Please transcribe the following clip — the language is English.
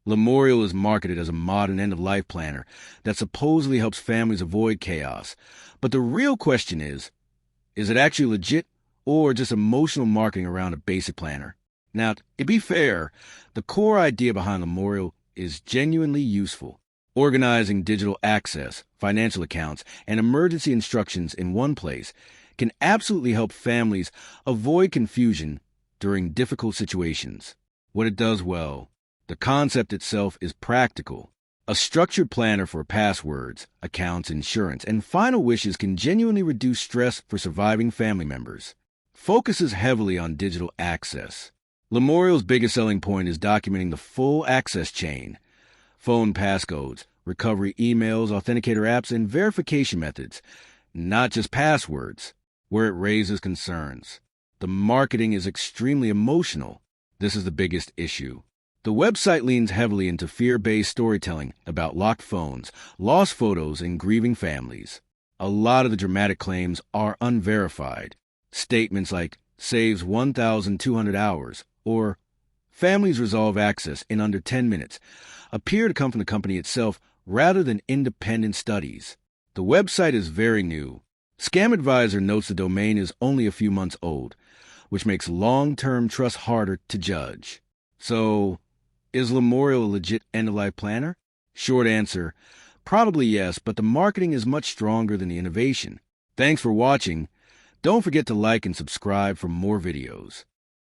Lamorial is marketed as a modern end-of-life planner that supposedly helps families avoid chaos. But the real question is it actually legit or just emotional marketing around a basic planner? Now, to be fair, the core idea behind Lamorial is genuinely useful. Organizing digital access, financial accounts, and emergency instructions in one place can absolutely help families avoid confusion during difficult situations. What it does well, the concept itself is practical. A structured planner for passwords, accounts, insurance, and final wishes can genuinely reduce stress for surviving family members. Focuses heavily on digital access. Lamorial's biggest selling point is documenting the full access chain. Phone passcodes, recovery emails, authenticator apps, and verification methods, not just passwords. Where it raises concerns, the marketing is extremely emotional. This is the biggest issue. The website leans heavily into fear-based storytelling about locked phones, lost photos, and grieving families. A lot of the dramatic claims are unverified. Statements like, saves 1,200 hours, or families resolve access in under 10 minutes, appear to come from the company itself rather than independent studies. The website is very new. Scam Advisor notes the domain is only a few months old, which makes long-term trust harder to judge. So, is Lamorial a legit end-of-life planner? Short answer, probably yes, but the marketing is much stronger than the innovation. Thanks for watching. Don't forget to like and subscribe for more videos.